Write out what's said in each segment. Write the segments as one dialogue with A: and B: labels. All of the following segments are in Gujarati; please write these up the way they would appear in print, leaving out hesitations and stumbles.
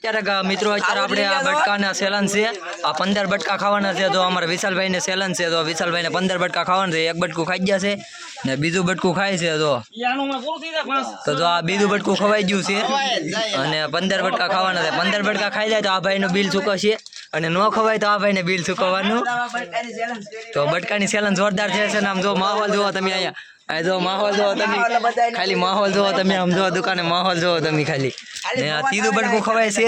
A: અત્યારે મિત્રો અત્યારે આપણે આ બટકાના સેલન છે આ 15 બટકા ખાવાના છે. તો અમારા વિશાલભાઈને સેલન છે તો વિશાલભાઈને 15 બટકા ખાવાના છે. એક બટકું ખાઈ ગયા છે ને બીજું બટકું ખાય છે. તો જો આ બીજું બટકું ખવાઈ ગયું છે અને 15 બટકા ખાવાના છે. 15 બટકા ખાઈ જાય તો આ ભાઈનું બિલ ચૂકવશે અને ન ખવાય તો આ ભાઈને બિલ ચૂકવવાનું. તો બટકાની સેલન જોરદાર છે ને આમ જો માહોલ જુઓ તમે અહીંયા જો માહોલ જો તમે ખાલી માહોલ જો તમે આમ જો દુકાને માહોલ જો તમે ખાલી ને આ ત્રીજું બટકું ખવાય છે.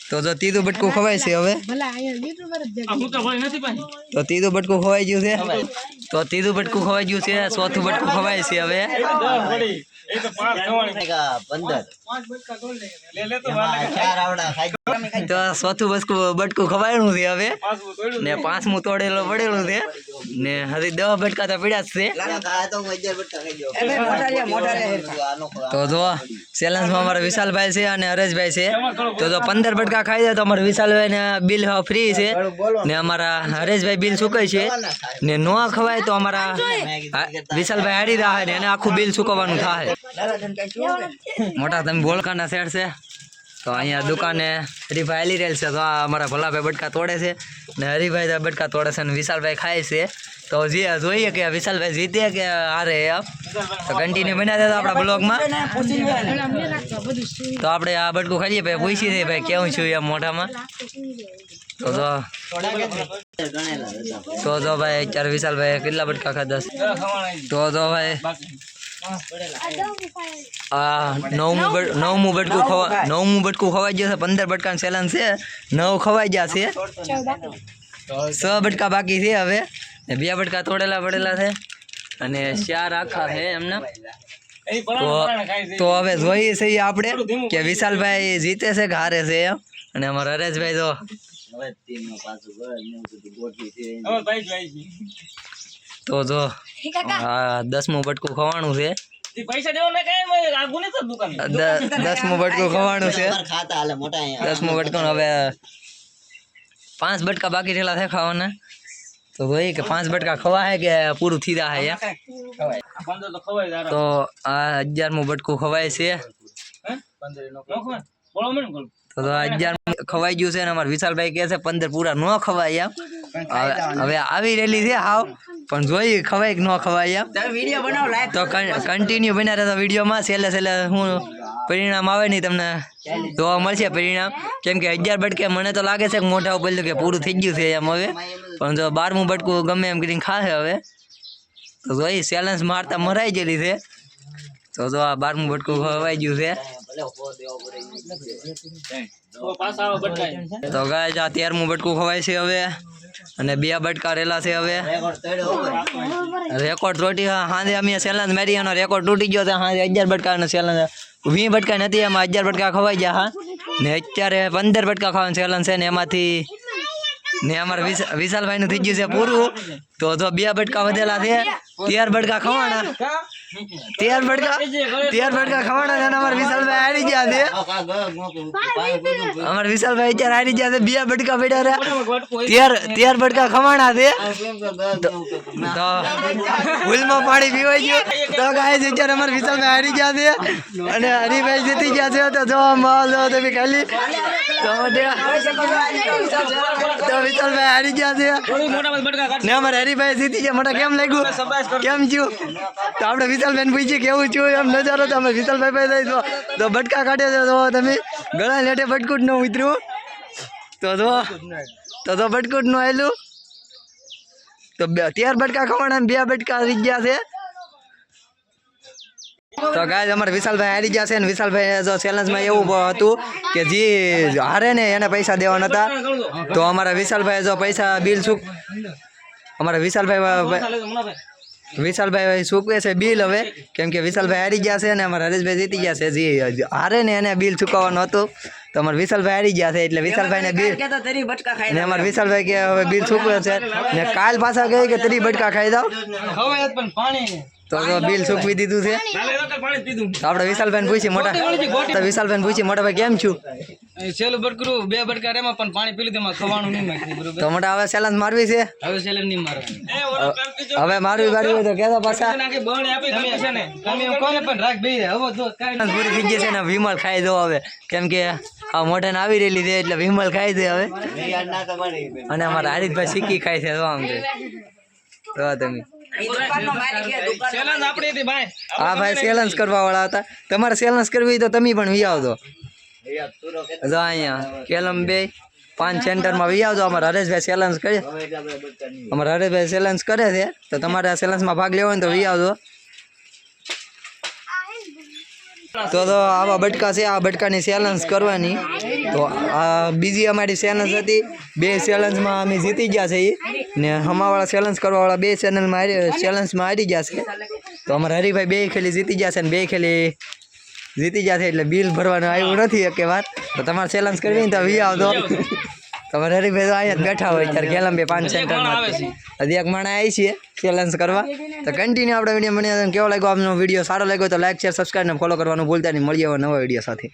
A: તો જો ત્રીજું બટકું ખવાય છે હવે તો ત્રીજું બટકું ખવાઈ ગયું છે. તો ત્રીજું બટકું ખવાઈ ગયું છે. ચોથું બટકું ખવાય છે હવે તો ચોથું બટકું ખવાયનું છે હવે ને પાંચમું તોડેલું પડેલું છે ને હજી 10 બટકા તો પડ્યા જ છે. તો જો ચેલેન્જમાં અમારા વિશાલભાઈ છે અને હરેશભાઈ છે. તો જો 15 બટકા ખાઈ જાય તો અમારા વિશાલભાઈને બિલ ફ્રી છે ને અમારા હરેશભાઈ બિલ ચૂકવે છે ને ન ખવાય તો અમારા વિશાલભાઈ હારી રહ્યા ને એને આખું બિલ ચૂકવવાનું થાય. મોટા તમે બોલકાના સેટ છે તો અહીંયા દુકાને હરિભાઈ હાલી રહેલ છે. તો આ અમારા ભલાભાઈ બટકા તોડે છે ને હરિભાઈ બટકા તોડે છે ને વિશાલભાઈ ખાય છે. તો જોઈએ કે વિશાલભાઈ જીતે કે હારે એમ તો કન્ટિન્યુ બના દે આપણા બ્લોગમાં. તો આપણે આ બટકું ખાઈએ ભાઈ પૂછી દઈએ ભાઈ કેવું છું એમ મોઢામાં. તો જો ભાઈ અત્યારે વિશાલભાઈ કેટલા બટકા ખાધા છે. તો જો ભાઈ નવમું બટકું ખવાઈ ગયું છે. 15 બટકા સેલન છે 9 ખવાઈ ગયા છે. 6 બટકા બાકી છે હવે ને 2 બટકા તોડેલા પડેલા છે અને 4 આખા છે એમના. તો હવે જોઈએ છીએ આપણે કે વિશાલભાઈ જીતે છે કે હારે છે એમ. અને અમારા હરેશભાઈ તો જો 10મું બટકું ખવાનું છે. 10મું બટકું ખવાનું છે. 10મું બટકું હવે 5 બટકા બાકી રહેલા છે ખાવાના. તો ભાઈ કે 5 બટકા ખવાય કે પૂરું થઈ જાય. તો આ 11મું બટકું ખવાય છે. તો 11 ખવાઈ ગયું છે ને અમારા વિશાલભાઈ કહે છે 15 પૂરા ન ખવાય એમ. હવે આવી રહેલી છે હાવ પણ જોઈ ખવાય કે ન ખવાય એમ. તો કન્ટિન્યુ બન્યા રહેતા વિડીયોમાં. છેલ્લે હું પરિણામ આવે નહીં તમને જોવા મળશે પરિણામ. કેમ કે 11 બટકે મને તો લાગે છે કે મોઢા ઉપર કે પૂરું થઈ ગયું છે એમ હવે. પણ જો 12મું બટકું ગમે એમ કરીને ખાશે હવે. તો જોઈ ચેલેન્જ મારતા મરાઈ ગયેલી છે. તો જો આ 12મું બટકું ખવાઈ ગયું છે. તો ગાય આ 13મું બટકું ખવાય છે હવે અને 2 બટકા રેલા છે હવે. રેકોર્ડ તૂટી હાંજે અમે ચેલેન્જ મારી એનો રેકોર્ડ તૂટી ગયો છે. હાંજે 11 બટકાનો ચેલેન્જ 20 બટકા નથી એમાં 11 બટકા ખવાઈ ગયા. હા ને અત્યારે 15 બટકા ખાવાનું ચેલેન્જ છે ને એમાંથી ને અમારા વિશાલભાઈનું થઈ ગયું છે પૂરું. તો જો 2 બટકા વધેલા છે. 13 બટકા ખવાના 13 બટકા ખવાના છે. અમારા વિશાલભાઈ હારી ગયા છે. અમારા વિશાલભાઈ અત્યારે હારી ગયા છે. 2 બટકા પડ્યા 13 બટકા ખવાના છે. તો ફૂલમાં પાણી પીવાઈ ગયું. તો ગાય અત્યારે અમારા વિશાલભાઈ હારી ગયા છે અને હરિભાઈ જીતી ગયા છે. તો જો માલ તમે ખાલી તો વિશાલભાઈ હારી ગયા છે ને અમારા હરિભાઈ જીતી ગયા. મોટા કેમ લાગ્યું કેમ થયું તો આપણે વિશાલભાઈ પૂછીએ કેવું થયું એમ નજારો. તો અમે વિશાલભાઈ ભાઈ તો બટકા કાઢે છે. તો તમે ગળા લેટે બટકું જ ન ઉતર્યું. તો બટકું જ ન આવેલું. તો 13 બટકા ખવાના 2 બટકા રહી ગયા છે. તો ગાય અમારા વિશાલભાઈ હારી ગયા છે ને વિશાલભાઈ જો ચેલેન્જમાં એવું હતું કે જે હારે ને એને પૈસા દેવાના હતા. તો અમારા વિશાલભાઈ જો પૈસા બિલ અમારા વિશાલભાઈ ચૂકવે છે બિલ હવે. કેમ કે વિશાલભાઈ હારી ગયા છે ને અમારા હરેશભાઈ જીતી ગયા છે. જે હારે ને એને બિલ ચૂકવવાનું હતું. તો અમારા વિશાલભાઈ હારી ગયા છે એટલે વિશાલભાઈને બિલ ને અમારા વિશાલભાઈ કે હવે બિલ ચૂકવે છે ને કાલ પાછા કહે કે 30 બટકા ખાઈ જાવ. તો બિલ ચૂકવી દીધું છે. તો આપણે વિશાલભાઈ પૂછી મોટા ભાઈ કેમ છું?
B: સેલું બટકરું 2 બટકા રેમાં પણ પાણી પી લીધું એમાં ખવાનું નહીં માગતી બરોબર.
A: તો મોટા હવે સેલન્સ મારવી છે.
B: હવે સેલર નહીં મારવાનું.
A: હવે મારવી હોય તો કહેતો પાછા.
B: નાખી બળ આપી તમે છે ને તમે કોને પણ રાખ બેહી રહે હવે જો કાઈ
A: પૂરી થઈ ગઈ છે ને વિમલ ખાઈ દો હવે, કેમ કે આ મોઢાને આવી રહેલી છે એટલે વિમલ ખાઈ દે હવે. અને અમારા હારિતભાઈ સિક્કી ખાય છે તો આમ છે તો તમે
B: સેલન્સ આપણી હતી ભાઈ.
A: હા ભાઈ સેલન્સ કરવા વાળા હતા. તમારે સેલન્સ કરવી હોય તો તમે પણ વી આવજો. જો અહીંયા કેલમ 2 5 સેન્ટરમાં વી આવજો. અમારા હરેશભાઈ સેલન્સ કરે, અમારા હરેશભાઈ સેલન્સ કરે છે તો તમારે આ સેલન્સમાં ભાગ લેવો હોય ને તો વી આવજો. તો આવા બટકા છે, આ બટકાની ચેલેન્જ કરવાની. તો આ બીજી અમારી ચેલેન્જ હતી. 2 ચેલેન્જમાં અમે જીતી ગયા છે ને હમાવાળા ચેલેન્જ કરવાવાળા 2 ચેલેન્જમાં હારી ગયા છે. તો અમારા હરિભાઈ 2 ખેલી જીતી ગયા છે ને 2 ખેલી જીતી ગયા છે એટલે બિલ ભરવાનું આવ્યું નથી એક વાર. તો તમારે ચેલેન્જ કરવી ને તો વી આવજો. તમારે હરિભાઈ તો અહીંયા જ બેઠા હોય ત્યારે ગેલમ 5 સેન્ટરમાં હજી એક માણા આવી છીએ ચેલેન્જ કરવા. તો કન્ટિન્યુ આપણે વિડીયો બન્યા. કેવો લાગ્યો આપનો વિડીયો? સારો લાગ્યો તો લાઈક શેર સબસ્ક્રાઈબ ને ફોલો કરવાનું ભૂલતા નહીં. મળીએ નવા વિડીયો સાથે.